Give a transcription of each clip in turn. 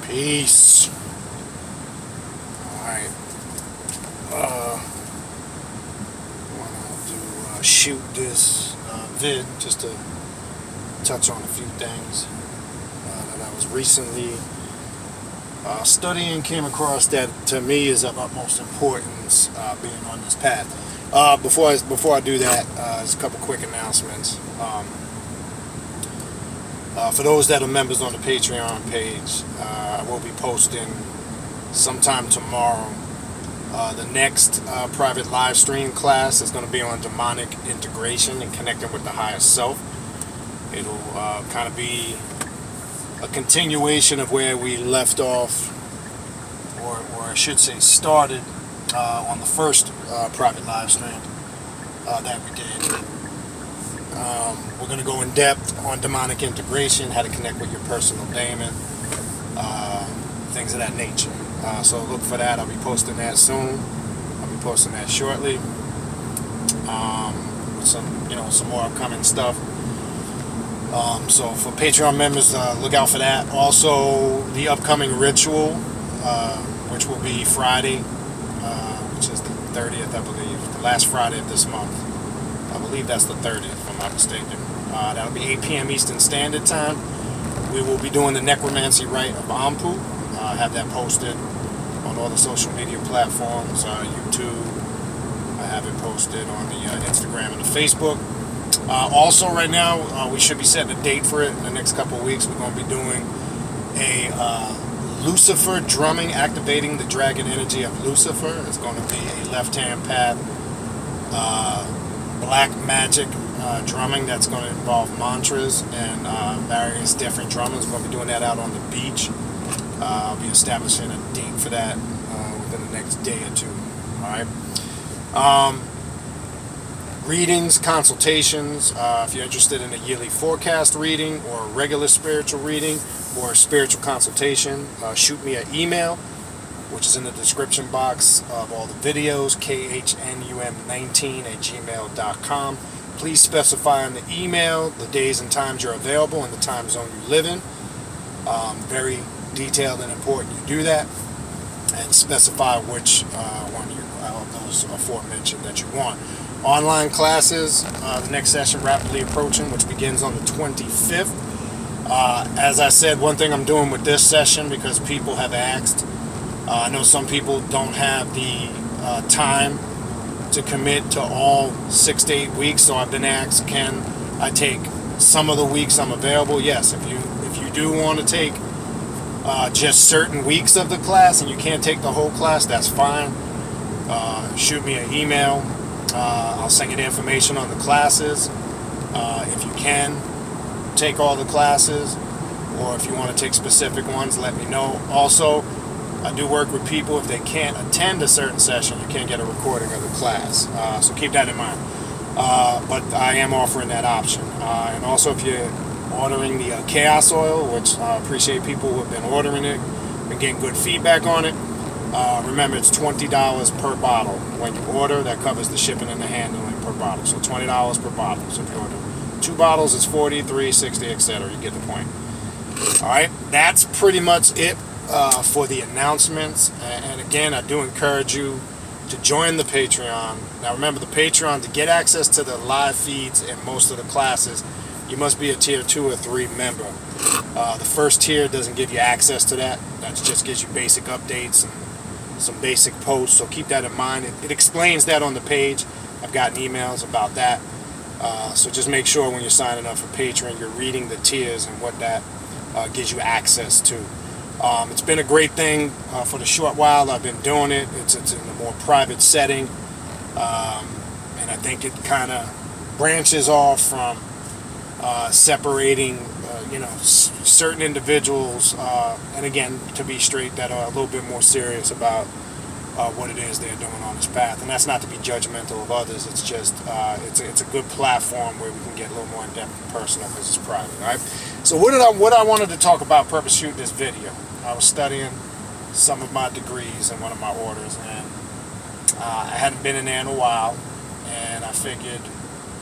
Peace. Alright. Want to shoot this vid just to touch on a few things that I was recently studying, came across that to me is of utmost importance being on this path. Before I do that, there's a couple quick announcements. For those that are members on the Patreon page, I will be posting sometime tomorrow the next private live stream class is going to be on demonic integration and connecting with the higher self. It'll kind of be a continuation of where we left off, or I should say started on the first private live stream that we did. We're going to go in depth on demonic integration, how to connect with your personal daemon, things of that nature. So look for that. I'll be posting that soon. I'll be posting that shortly. Some more upcoming stuff. So for Patreon members, look out for that. Also, the upcoming ritual, which will be Friday, which is the 30th, I believe, the last Friday of this month. I believe that's the 30th, if I'm not mistaken. That'll be 8 p.m. Eastern Standard Time. We will be doing the necromancy rite of Ampu. I have that posted on all the social media platforms, YouTube. I have it posted on the Instagram and the Facebook. Also, right now, we should be setting a date for it in the next couple of weeks. We're going to be doing a Lucifer drumming, activating the dragon energy of Lucifer. It's going to be a left-hand path, black magic drumming that's going to involve mantras and various different drummers. We're going to be doing that out on the beach. I'll be establishing a date for that within the next day or two. All right. Readings, consultations. If you're interested in a yearly forecast reading or a regular spiritual reading or a spiritual consultation, shoot me an email, which is in the description box of all the videos, khnum19@gmail.com. Please specify in the email the days and times you're available and the time zone you live in. Very detailed and important you do that, and specify which one of those aforementioned that you want. Online classes, the next session rapidly approaching, which begins on the 25th. As I said, one thing I'm doing with this session, because people have asked, I know some people don't have the time to commit to all 6 to 8 weeks, so I've been asked, can I take some of the weeks I'm available? Yes, if you do want to take just certain weeks of the class and you can't take the whole class, that's fine. Shoot me an email. I'll send you the information on the classes. If you can take all the classes, or if you want to take specific ones, let me know. Also, I do work with people, if they can't attend a certain session, you can get a recording of the class. So keep that in mind. But I am offering that option. And also, if you're ordering the Chaos Oil, which I appreciate people who have been ordering it, been getting good feedback on it. Remember, it's $20 per bottle. When you order, that covers the shipping and the handling per bottle. So $20 per bottle. So if you order 2 bottles, it's $40, $3, $60, etc. You get the point. All right, that's pretty much it for the announcements. And again, I do encourage you to join the Patreon. Now remember, the Patreon, to get access to the live feeds and most of the classes, you must be a tier 2 or 3 member. The first tier doesn't give you access to that. That just gives you basic updates and some basic posts, so keep that in mind. It explains that on the page. I've gotten emails about that. So just make sure when you're signing up for Patreon, you're reading the tiers and what that gives you access to. It's been a great thing for the short while I've been doing it. It's in a more private setting, and I think it kind of branches off from separating certain individuals, and again, to be straight, that are a little bit more serious about what it is they're doing on this path. And that's not to be judgmental of others. It's just it's a good platform where we can get a little more in depth and personal, because it's private. All right. So what I wanted to talk about, purpose shooting this video. I was studying some of my degrees in one of my orders, and I hadn't been in there in a while, and I figured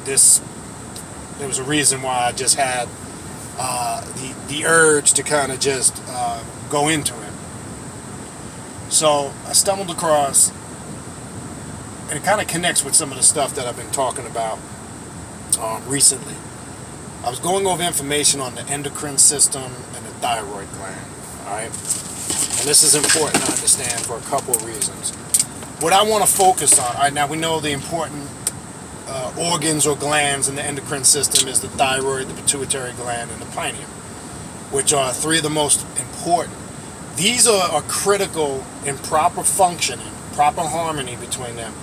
there was a reason why I just had the urge to kind of just go into it. So I stumbled across, and it kind of connects with some of the stuff that I've been talking about recently. I was going over information on the endocrine system and the thyroid gland, all right? And this is important to understand for a couple of reasons. What I want to focus on, all right, now we know the important organs or glands in the endocrine system is the thyroid, the pituitary gland, and the pineal, which are three of the most important. These are critical in proper functioning, proper harmony between them,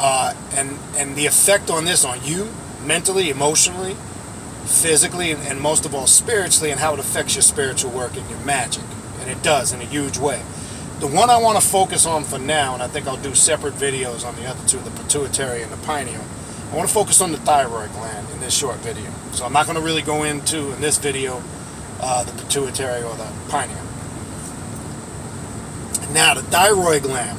and the effect on this on you, mentally, emotionally, physically, and most of all spiritually, and how it affects your spiritual work and your magic. And it does in a huge way. The one I want to focus on for now, and I think I'll do separate videos on the other two, the pituitary and the pineal. I want to focus on the thyroid gland in this short video. So I'm not going to really go into, in this video, the pituitary or the pineal. Now, the thyroid gland.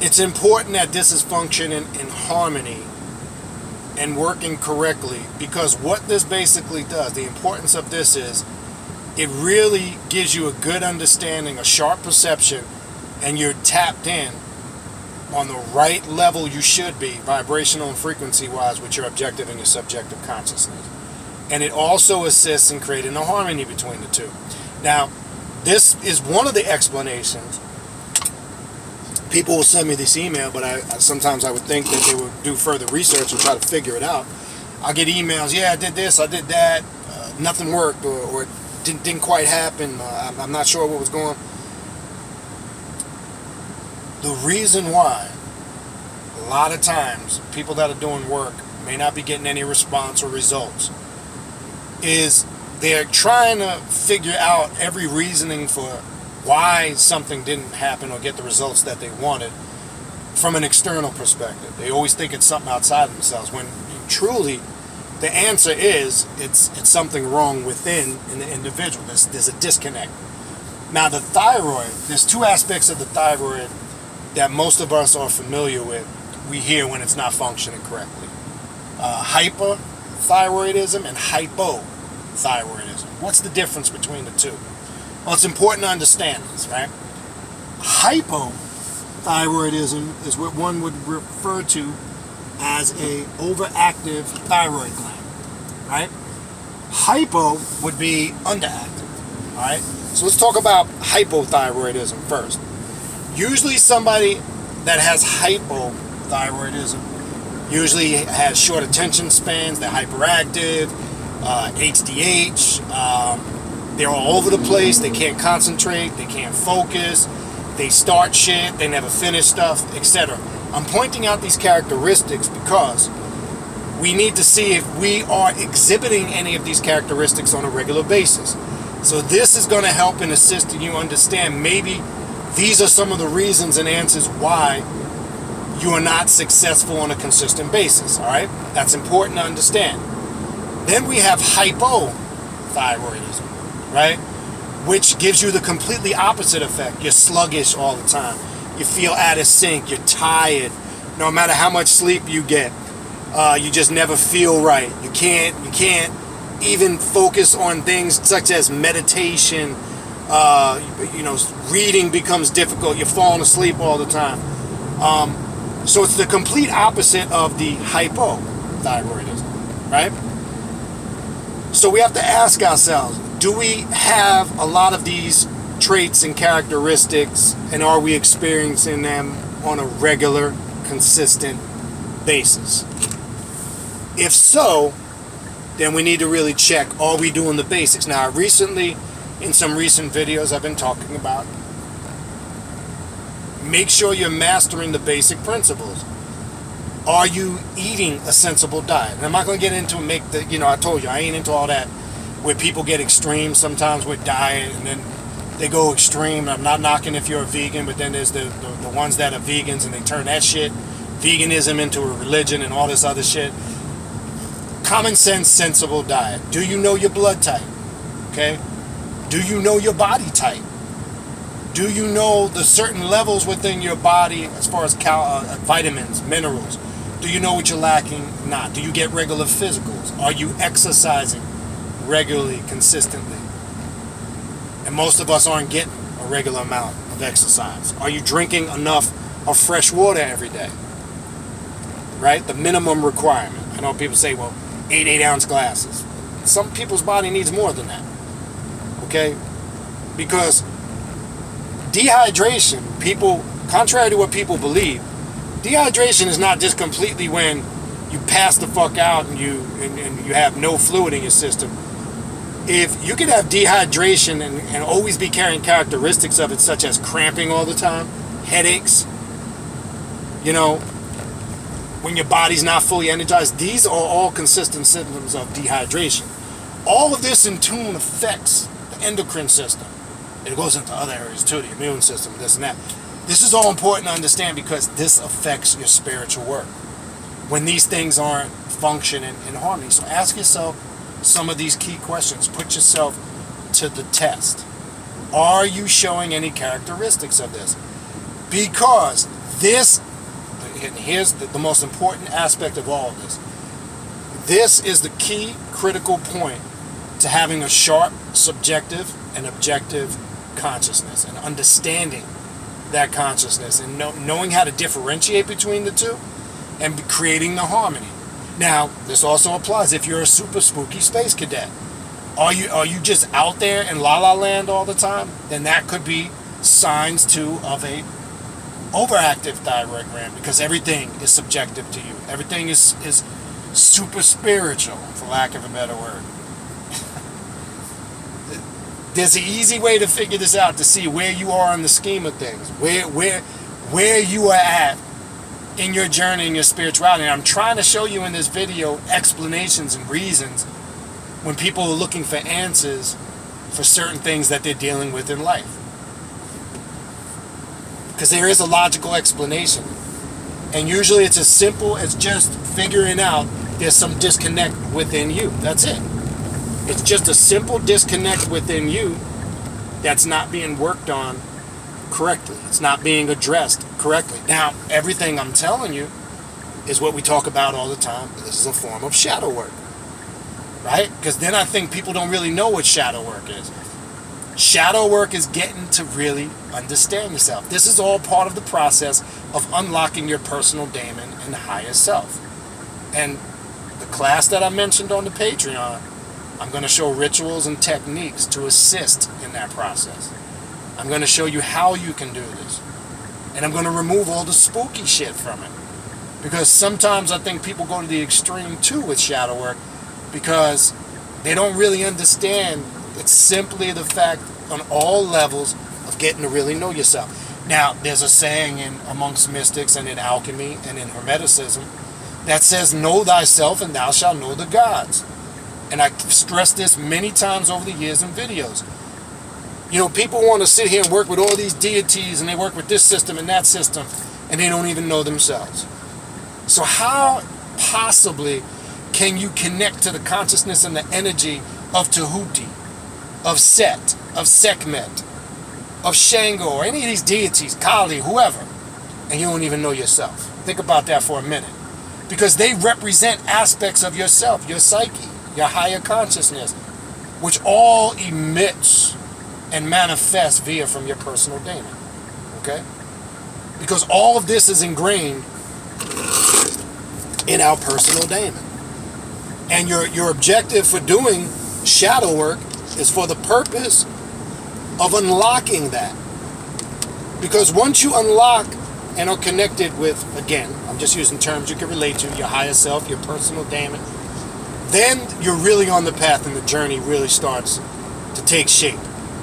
It's important that this is functioning in harmony and working correctly, because what this basically does, the importance of this is, it really gives you a good understanding, a sharp perception, and you're tapped in on the right level you should be, vibrational and frequency wise, with your objective and your subjective consciousness. And it also assists in creating a harmony between the two. Now, this is one of the explanations. People will send me this email, but sometimes I would think that they would do further research and try to figure it out. I get emails, yeah, I did this, I did that, nothing worked, or it didn't quite happen, I'm not sure what was going on. The reason why a lot of times people that are doing work may not be getting any response or results is they're trying to figure out every reasoning for why something didn't happen or get the results that they wanted from an external perspective. They always think it's something outside of themselves, when truly the answer is it's something wrong within in the individual. There's a disconnect. Now, the thyroid, there's two aspects of the thyroid that most of us are familiar with. We hear when it's not functioning correctly. Hyperthyroidism and hypothyroidism. What's the difference between the two? Well, it's important to understand this, right? Hypothyroidism is what one would refer to as a overactive thyroid gland, right? Hypo would be underactive, all right? So let's talk about hypothyroidism first. Usually somebody that has hypothyroidism usually has short attention spans, they're hyperactive, HDH, they're all over the place, they can't concentrate, they can't focus, they start shit, they never finish stuff, etc. I'm pointing out these characteristics because we need to see if we are exhibiting any of these characteristics on a regular basis. So this is going to help and assist you understand maybe these are some of the reasons and answers why you are not successful on a consistent basis, all right? That's important to understand. Then we have hypothyroidism, right? Which gives you the completely opposite effect. You're sluggish all the time. You feel out of sync. You're tired. No matter how much sleep you get, you just never feel right. You can't even focus on things such as meditation. Reading becomes difficult. You're falling asleep all the time. So it's the complete opposite of the hypothyroidism, right? So we have to ask ourselves, do we have a lot of these traits and characteristics, and are we experiencing them on a regular, consistent basis? If so, then we need to really check, are we doing the basics? Now, recently, in some recent videos I've been talking about, make sure you're mastering the basic principles. Are you eating a sensible diet? And I'm not going to get into I told you, I ain't into all that where people get extreme sometimes with diet, and then they go extreme. I'm not knocking if you're a vegan, but then there's the ones that are vegans and they turn that shit, veganism, into a religion and all this other shit. Common sense, sensible diet. Do you know your blood type? Okay? Do you know your body type? Do you know the certain levels within your body as far as vitamins, minerals? Do you know what you're lacking not? Do you get regular physicals? Are you exercising regularly, consistently? And most of us aren't getting a regular amount of exercise. Are you drinking enough of fresh water every day? Right? The minimum requirement. I know people say, well, 8-ounce glasses. Some people's body needs more than that. Okay? Because dehydration, contrary to what people believe, dehydration is not just completely when you pass the fuck out and you have no fluid in your system. If you could have dehydration and always be carrying characteristics of it, such as cramping all the time, headaches, when your body's not fully energized, these are all consistent symptoms of dehydration. All of this in tune affects the endocrine system. It goes into other areas too, the immune system, this and that. This is all important to understand because this affects your spiritual work when these things aren't functioning in harmony. So ask yourself some of these key questions. Put yourself to the test. Are you showing any characteristics of this? Because this, and here's the most important aspect of all of this. This is the key critical point to having a sharp, subjective, and objective consciousness, and understanding that consciousness, and knowing how to differentiate between the two, and creating the harmony. Now, this also applies if you're a super spooky space cadet. Are you just out there in la la land all the time? Then that could be signs too of a overactive thyroid gland, because everything is subjective to you. Everything is super spiritual, for lack of a better word. There's an easy way to figure this out, to see where you are in the scheme of things, where you are at in your journey, in your spirituality. And I'm trying to show you in this video explanations and reasons when people are looking for answers for certain things that they're dealing with in life. Because there is a logical explanation. And usually it's as simple as just figuring out there's some disconnect within you. That's it. It's just a simple disconnect within you that's not being worked on correctly. It's not being addressed correctly. Now, everything I'm telling you is what we talk about all the time. This is a form of shadow work. Right? Because then I think people don't really know what shadow work is. Shadow work is getting to really understand yourself. This is all part of the process of unlocking your personal daemon and higher self. And the class that I mentioned on the Patreon, I'm going to show rituals and techniques to assist in that process. I'm going to show you how you can do this. And I'm going to remove all the spooky shit from it. Because sometimes I think people go to the extreme too with shadow work, because they don't really understand. It's simply the fact on all levels of getting to really know yourself. Now, there's a saying amongst mystics and in alchemy and in Hermeticism that says, know thyself and thou shalt know the gods. And I've stressed this many times over the years in videos. People want to sit here and work with all these deities, and they work with this system and that system, and they don't even know themselves. So how possibly can you connect to the consciousness and the energy of Tahuti, of Set, of Sekhmet, of Shango, or any of these deities, Kali, whoever, and you don't even know yourself? Think about that for a minute. Because they represent aspects of yourself, your psyche, your higher consciousness, which all emits and manifests via from your personal daemon. Okay? Because all of this is ingrained in our personal daemon. And your objective for doing shadow work is for the purpose of unlocking that. Because once you unlock and are connected with, again, I'm just using terms you can relate to, your higher self, your personal daemon, then you're really on the path and the journey really starts to take shape.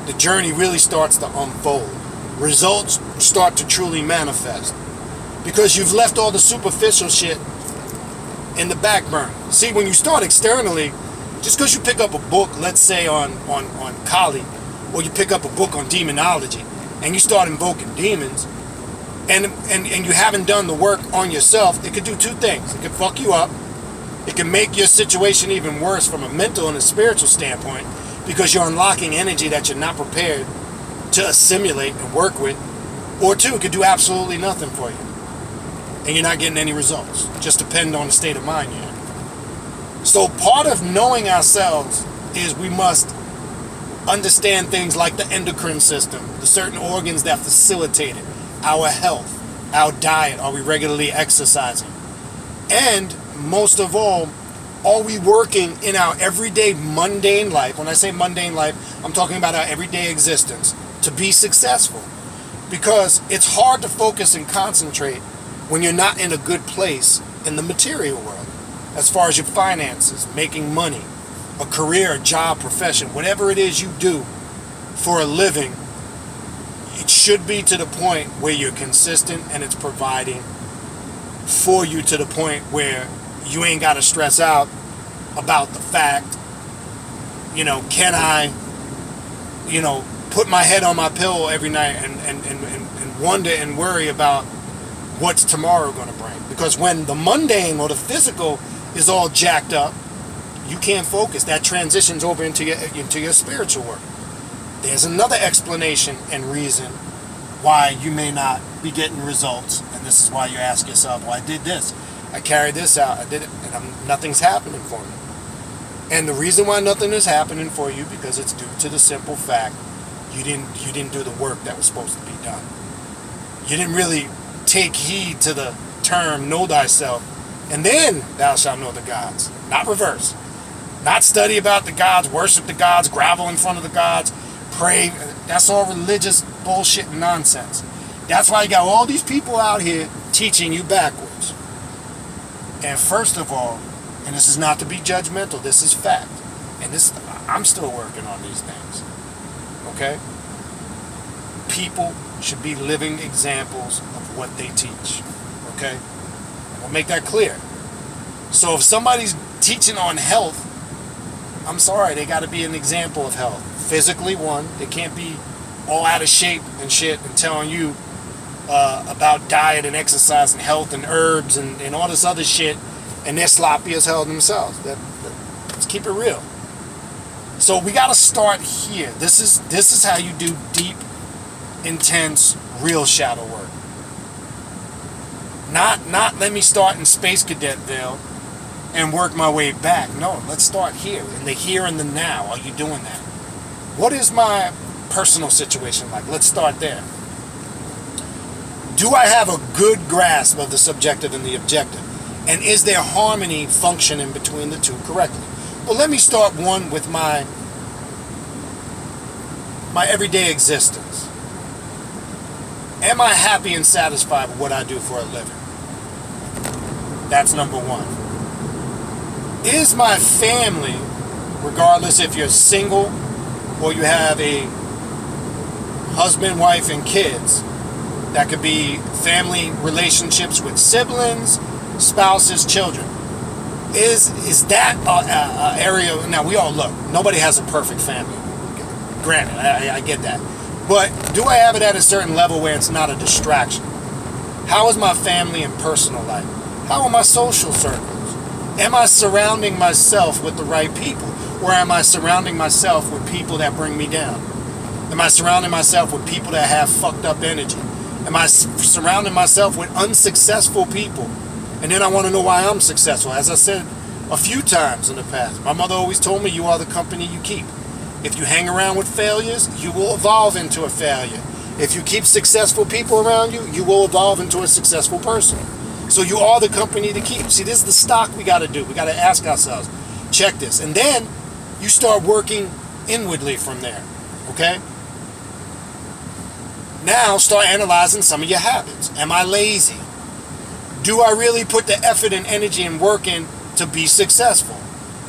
The journey really starts to unfold. Results start to truly manifest. Because you've left all the superficial shit in the back burner. See, when you start externally, just because you pick up a book, let's say on Kali, or you pick up a book on demonology, and you start invoking demons, and you haven't done the work on yourself, it could do two things. It could fuck you up. It can make your situation even worse from a mental and a spiritual standpoint, because you're unlocking energy that you're not prepared to assimilate and work with. Or two, it could do absolutely nothing for you, and you're not getting any results. Just depend on the state of mind you're in. So part of knowing ourselves is we must understand things like the endocrine system, the certain organs that facilitate it, our health, our diet, are we regularly exercising? And most of all, are we working in our everyday mundane life? When I say mundane life, I'm talking about our everyday existence to be successful. Because it's hard to focus and concentrate when you're not in a good place in the material world. As far as your finances, making money, a career, a job, profession, whatever it is you do for a living, it should be to the point where you're consistent and it's providing for you to the point where you ain't got to stress out about the fact, can I, put my head on my pillow every night and wonder and worry about what's tomorrow going to bring. Because when the mundane or the physical is all jacked up, you can't focus. That transitions over into your spiritual work. There's another explanation and reason why you may not be getting results. And this is why you ask yourself, well, I did this. I carried this out. I did it. And nothing's happening for me. And the reason why nothing is happening for you, because it's due to the simple fact you didn't do the work that was supposed to be done. You didn't really take heed to the term, know thyself, and then thou shalt know the gods. Not reverse. Not study about the gods, worship the gods, grovel in front of the gods, pray. That's all religious bullshit and nonsense. That's why you got all these people out here teaching you backwards. And first of all, and this is not to be judgmental, this is fact. And this, I'm still working on these things. Okay? People should be living examples of what they teach. Okay? We'll make that clear. So if somebody's teaching on health, I'm sorry, they got to be an example of health. Physically, one, they can't be all out of shape and shit and telling you about diet and exercise and health and herbs and all this other shit, and they're sloppy as hell themselves. Let's keep it real. So we got to start here. This is how you do deep, intense, real shadow work. Not let me start in Space Cadetville and work my way back. No, let's start here, in the here and the now. Are you doing that? What is my personal situation like? Let's start there. Do I have a good grasp of the subjective and the objective? And is there harmony functioning between the two correctly? Well, let me start one with my everyday existence. Am I happy and satisfied with what I do for a living? That's number one. Is my family, regardless if you're single or you have a husband, wife, and kids, that could be family relationships with siblings, spouses, children. Is that an area? Now, we all look. Nobody has a perfect family. Granted, I get that. But do I have it at a certain level where it's not a distraction? How is my family and personal life? How are my social circles? Am I surrounding myself with the right people? Or am I surrounding myself with people that bring me down? Am I surrounding myself with people that have fucked up energy? Am I surrounding myself with unsuccessful people? And then I want to know why I'm successful. As I said a few times in the past, my mother always told me, you are the company you keep. If you hang around with failures, you will evolve into a failure. If you keep successful people around you, you will evolve into a successful person. So you are the company to keep. See, this is the stock we got to do. We got to ask ourselves, check this. And then you start working inwardly from there. Okay? Now start analyzing some of your habits. Am I lazy? Do I really put the effort and energy and work in to be successful?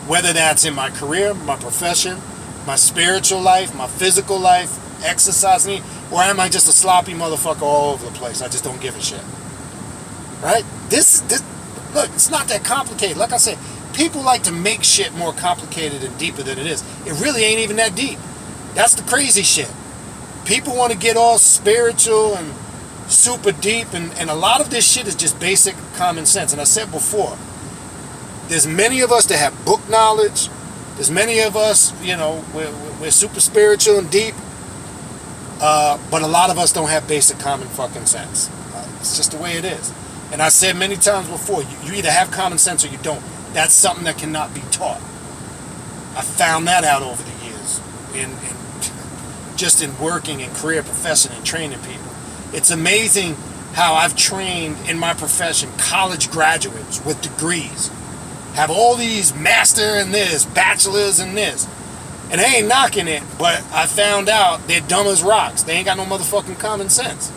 Whether that's in my career, my profession, my spiritual life, my physical life, exercising, or am I just a sloppy motherfucker all over the place? I just don't give a shit. Right? This look, it's not that complicated. Like I said, people like to make shit more complicated and deeper than it is. It really ain't even that deep. That's the crazy shit. People want to get all spiritual and super deep, and a lot of this shit is just basic common sense. And I said before, there's many of us that have book knowledge. There's many of us, we're super spiritual and deep, but a lot of us don't have basic common fucking sense. It's just the way it is. And I said many times before, you either have common sense or you don't. That's something that cannot be taught. I found that out over the years in just in working in career profession and training people. It's amazing how I've trained in my profession college graduates with degrees, have all these master in this, bachelors in this, and they ain't knocking it, but I found out they're dumb as rocks. They ain't got no motherfucking common sense.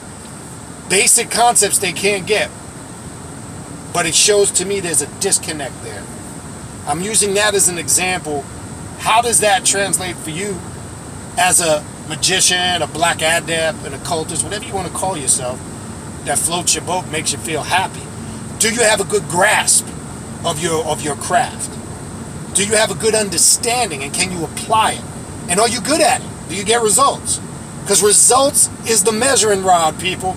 Basic concepts they can't get, but it shows to me there's a disconnect there. I'm using that as an example. How does that translate for you as a magician, a black adept, an occultist, whatever you want to call yourself, that floats your boat, makes you feel happy? Do you have a good grasp of your craft? Do you have a good understanding, and can you apply it? And are you good at it? Do you get results? Because results is the measuring rod, people.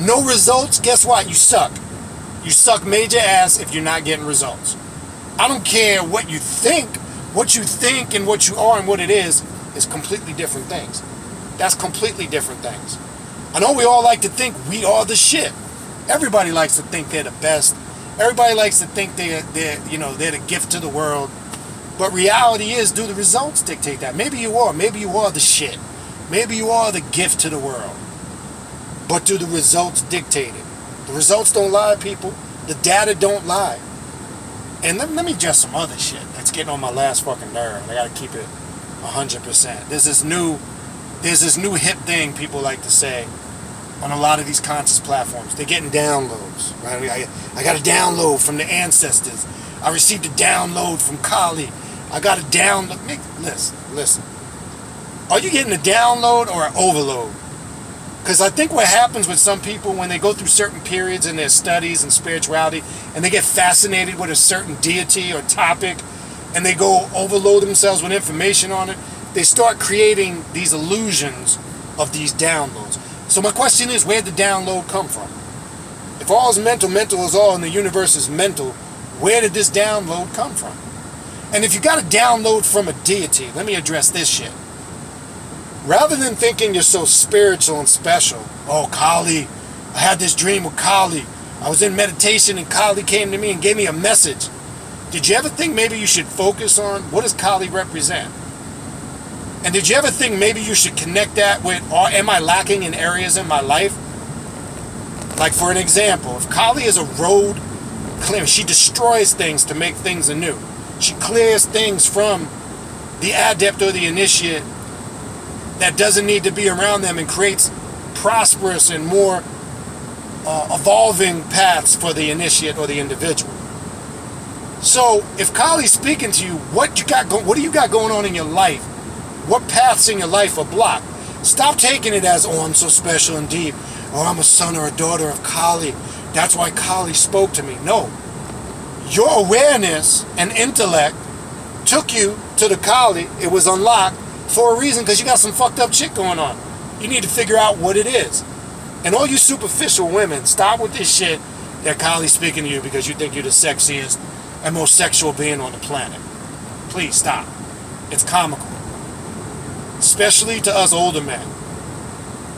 No results, guess what? You suck. You suck major ass if you're not getting results. I don't care what you think. What you think and what you are and what it is completely different things. That's completely different things. I know we all like to think we are the shit. Everybody likes to think they're the best. Everybody likes to think they're the gift to the world. But reality is, do the results dictate that? Maybe you are. Maybe you are the shit. Maybe you are the gift to the world. But do the results dictate it? The results don't lie, people. The data don't lie. And let me address some other shit that's getting on my last fucking nerve. I gotta keep it 100%. There's this new hip thing people like to say on a lot of these conscious platforms. They're getting downloads, right? I got a download from the ancestors. I received a download from Kali. I got a download. Listen. Are you getting a download or an overload? Because I think what happens with some people when they go through certain periods in their studies and spirituality, and they get fascinated with a certain deity or topic, and they go overload themselves with information on it, they start creating these illusions of these downloads. So my question is, where'd the download come from? If all is mental is all, and the universe is mental, where did this download come from? And if you got a download from a deity, let me address this shit. Rather than thinking you're so spiritual and special, oh, Kali, I had this dream with Kali. I was in meditation and Kali came to me and gave me a message. Did you ever think maybe you should focus on what does Kali represent? And did you ever think maybe you should connect that with, or am I lacking in areas in my life? Like for an example, if Kali is a road clearer, she destroys things to make things anew. She clears things from the adept or the initiate that doesn't need to be around them and creates prosperous and more evolving paths for the initiate or the individual. So if Kali's speaking to you, what do you got going on in your life? What paths in your life are blocked? Stop taking it as, oh, I'm so special and deep, or I'm a son or a daughter of Kali. That's why Kali spoke to me. No. Your awareness and intellect took you to the Kali. It was unlocked for a reason, because you got some fucked up shit going on. You need to figure out what it is. And all you superficial women, stop with this shit that Kali's speaking to you because you think you're the sexiest and most sexual being on the planet. Please stop. It's comical. Especially to us older men.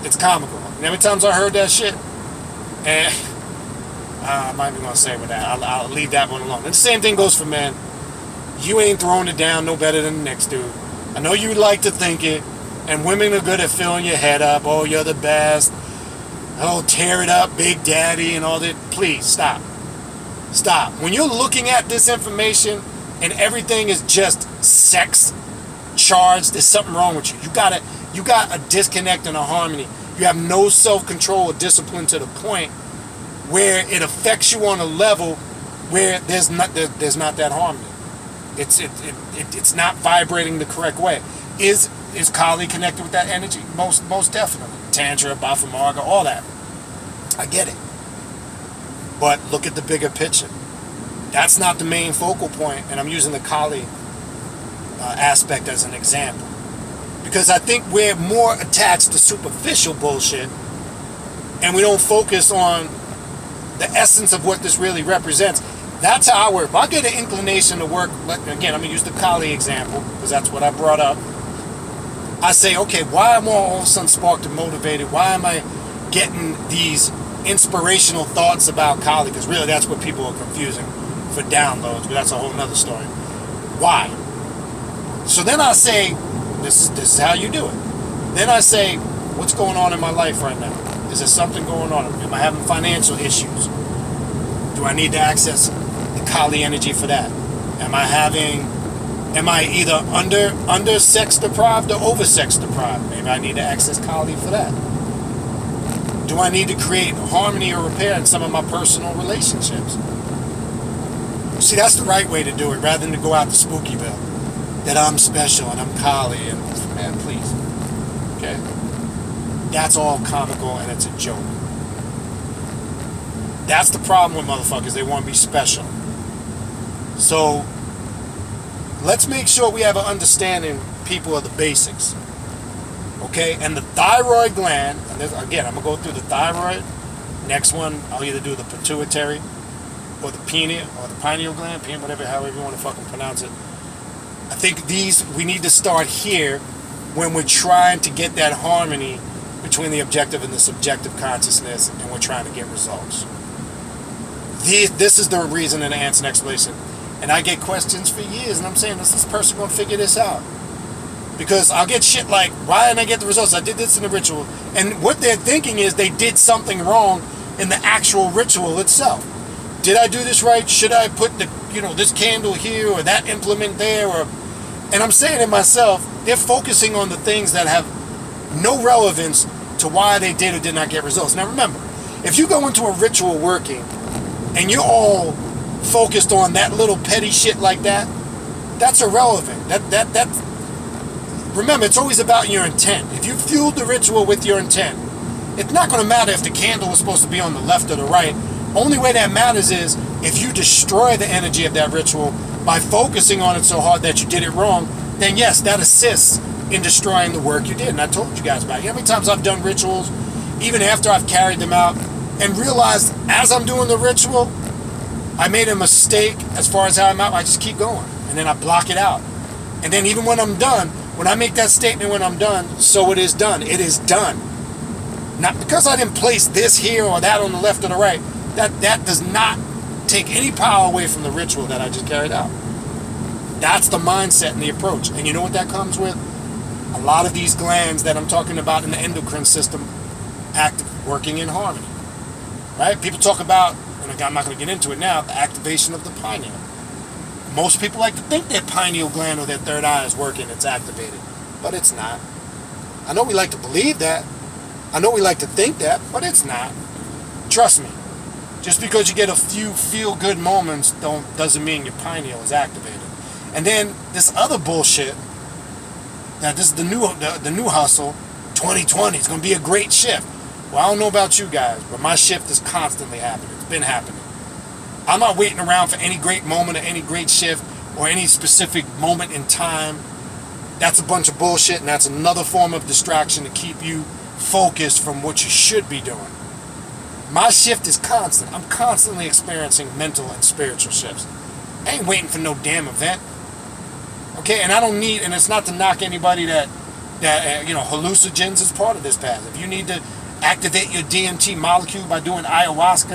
It's comical. And every time I heard that shit, and I'm not even going to say with that. I'll leave that one alone. And the same thing goes for men. You ain't throwing it down no better than the next dude. I know you like to think it, and women are good at filling your head up. Oh, you're the best. Oh, tear it up, Big Daddy, and all that. Please, stop. Stop. When you're looking at this information and everything is just sex charged, there's something wrong with you. You got a disconnect and a harmony. You have no self-control or discipline to the point where it affects you on a level where there's not that harmony. It's not vibrating the correct way. Is Kali connected with that energy? Most definitely. Tantra, Baphomarga, all that. I get it. But look at the bigger picture. That's not the main focal point, and I'm using the Kali aspect as an example. Because I think we're more attached to superficial bullshit, and we don't focus on the essence of what this really represents. That's how I work. If I get an inclination to work, again, I'm going to use the Kali example, because that's what I brought up. I say, okay, why am I all of a sudden sparked and motivated? Why am I getting these inspirational thoughts about Kali? Because really that's what people are confusing for downloads, but that's a whole nother story. Why? So then I say, this is how you do it. Then I say, what's going on in my life right now? Is there something going on? Am I having financial issues? Do I need to access the Kali energy for that? Am I either under sex deprived or over sex deprived? Maybe I need to access Kali for that. Do I need to create harmony or repair in some of my personal relationships? See, that's the right way to do it, rather than to go out to Spookyville. That I'm special and I'm Kali and, man, please. Okay? That's all comical and it's a joke. That's the problem with motherfuckers. They want to be special. So, let's make sure we have an understanding, people, of the basics. Okay? And the thyroid gland, and again, I'm going to go through the thyroid. Next one, I'll either do the pituitary or the pineal gland, whatever, however you want to fucking pronounce it. I think we need to start here when we're trying to get that harmony between the objective and the subjective consciousness, and we're trying to get results. This is the reason and answer and explanation. And I get questions for years, and I'm saying, is this person going to figure this out? Because I'll get shit like, why didn't I get the results? I did this in the ritual. And what they're thinking is they did something wrong in the actual ritual itself. Did I do this right? Should I put this candle here or that implement there? And I'm saying to myself, they're focusing on the things that have no relevance to why they did or did not get results. Now remember, if you go into a ritual working and you're all focused on that little petty shit like that, that's irrelevant. Remember, it's always about your intent. If you fueled the ritual with your intent, it's not going to matter if the candle was supposed to be on the left or the right. Only way that matters is if you destroy the energy of that ritual by focusing on it so hard that you did it wrong, then yes, that assists in destroying the work you did. And I told you guys about it. You know how many times I've done rituals, even after I've carried them out, and realized as I'm doing the ritual, I made a mistake as far as how I'm out. I just keep going. And then I block it out. And then even when I'm done, when I make that statement when I'm done, so it is done. It is done. Not because I didn't place this here or that on the left or the right. That does not take any power away from the ritual that I just carried out. That's the mindset and the approach. And you know what that comes with? A lot of these glands that I'm talking about in the endocrine system working in harmony. Right? People talk about, and I'm not going to get into it now, the activation of the pineal. Most people like to think their pineal gland or their third eye is working, it's activated. But it's not. I know we like to believe that. I know we like to think that, but it's not. Trust me. Just because you get a few feel-good moments doesn't mean your pineal is activated. And then this other bullshit, now this is the new hustle, 2020, it's going to be a great shift. Well, I don't know about you guys, but my shift is constantly happening. It's been happening. I'm not waiting around for any great moment or any great shift or any specific moment in time. That's a bunch of bullshit, and that's another form of distraction to keep you focused from what you should be doing. My shift is constant. I'm constantly experiencing mental and spiritual shifts. I ain't waiting for no damn event. Okay, and I don't need, and it's not to knock anybody that hallucinogens is part of this path. If you need to activate your DMT molecule by doing ayahuasca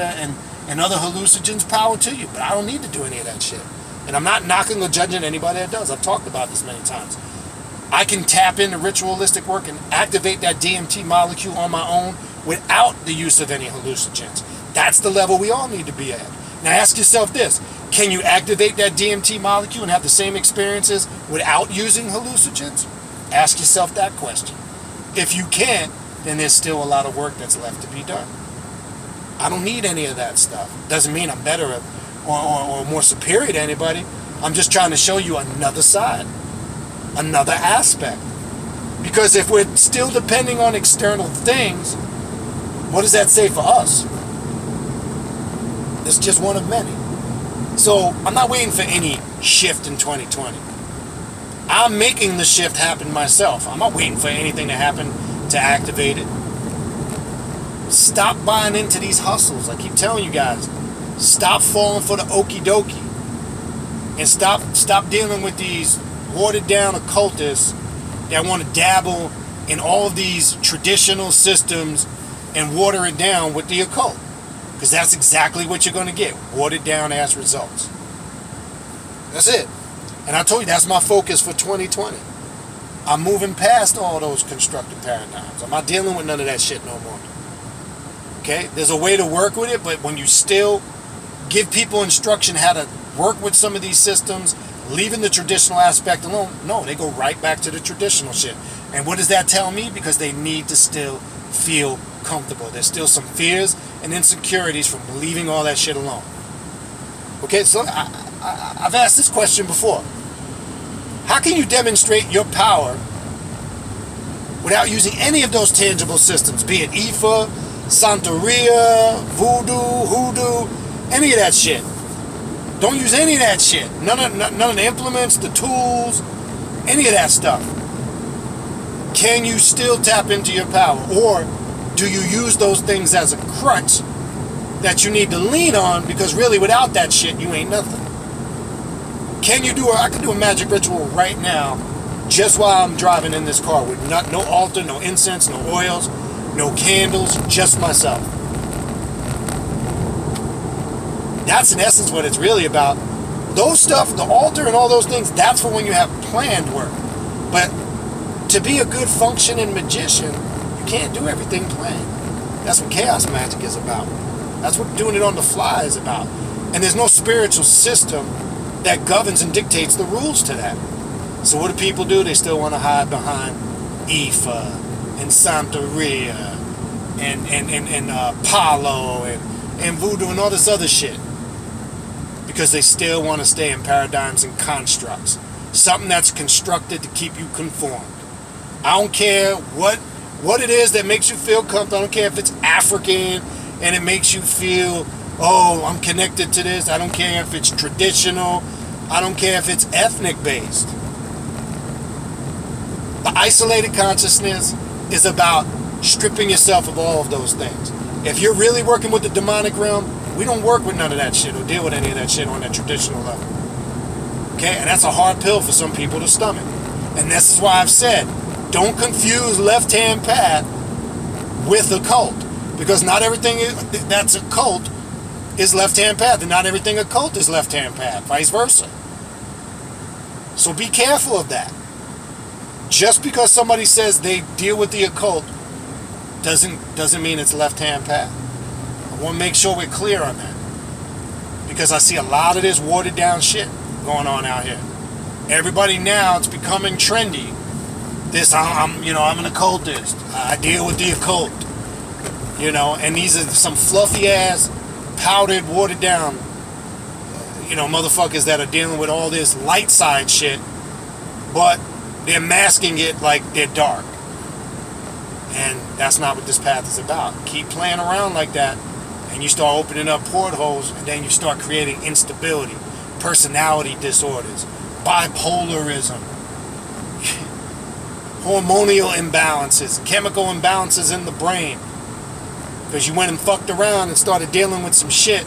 and other hallucinogens, power to you. But I don't need to do any of that shit. And I'm not knocking or judging anybody that does. I've talked about this many times. I can tap into ritualistic work and activate that DMT molecule on my own without the use of any hallucinogens. That's the level we all need to be at. Now ask yourself this. Can you activate that DMT molecule and have the same experiences without using hallucinogens? Ask yourself that question. If you can't, then there's still a lot of work that's left to be done. I don't need any of that stuff. Doesn't mean I'm better or more superior to anybody. I'm just trying to show you another side, another aspect. Because if we're still depending on external things, what does that say for us? It's just one of many. So I'm not waiting for any shift in 2020. I'm making the shift happen myself. I'm not waiting for anything to happen to activate it. Stop buying into these hustles. I keep telling you guys, stop falling for the okie dokie. And stop dealing with these watered down occultists that want to dabble in all of these traditional systems and water it down with the occult. Because that's exactly what you're going to get. Watered down ass results. That's it. And I told you, that's my focus for 2020. I'm moving past all those constructed paradigms. I'm not dealing with none of that shit no more. Okay? There's a way to work with it, but when you still give people instruction how to work with some of these systems, leaving the traditional aspect alone, no, they go right back to the traditional shit. And what does that tell me? Because they need to still feel comfortable. There's still some fears and insecurities from leaving all that shit alone. Okay, so I've asked this question before. How can you demonstrate your power without using any of those tangible systems, be it Ifa, Santeria, Voodoo, Hoodoo, any of that shit? Don't use any of that shit. None of the implements, the tools, any of that stuff. Can you still tap into your power? Or do you use those things as a crutch that you need to lean on, because really without that shit you ain't nothing? Can you do I can do a magic ritual right now just while I'm driving in this car with no altar, no incense, no oils, no candles, just myself. That's in essence what it's really about. Those stuff, the altar and all those things, that's for when you have planned work. But to be a good functioning magician, you can't do everything planned. That's what chaos magic is about. That's what doing it on the fly is about. And there's no spiritual system that governs and dictates the rules to that. So what do people do? They still want to hide behind Ifa and Santeria and Palo and Voodoo and all this other shit. Because they still want to stay in paradigms and constructs. Something that's constructed to keep you conformed. I don't care what it is that makes you feel comfortable. I don't care if it's African and it makes you feel, oh, I'm connected to this. I don't care if it's traditional. I don't care if it's ethnic based. The isolated consciousness is about stripping yourself of all of those things. If you're really working with the demonic realm, we don't work with none of that shit or deal with any of that shit on that traditional level. Okay? And that's a hard pill for some people to stomach. And this is why I've said, don't confuse left-hand path with occult. Because not everything that's occult is left-hand path, and not everything occult is left-hand path, vice versa. So be careful of that. Just because somebody says they deal with the occult doesn't mean it's left-hand path. I want to make sure we're clear on that. Because I see a lot of this watered down shit going on out here. Everybody now, it's becoming trendy. This, I'm an occultist. I deal with the occult. And these are some fluffy ass, powdered, watered down, motherfuckers that are dealing with all this light side shit, but they're masking it like they're dark. And that's not what this path is about. Keep playing around like that, and you start opening up portholes, and then you start creating instability, personality disorders, bipolarism, hormonal imbalances, chemical imbalances in the brain. Because you went and fucked around and started dealing with some shit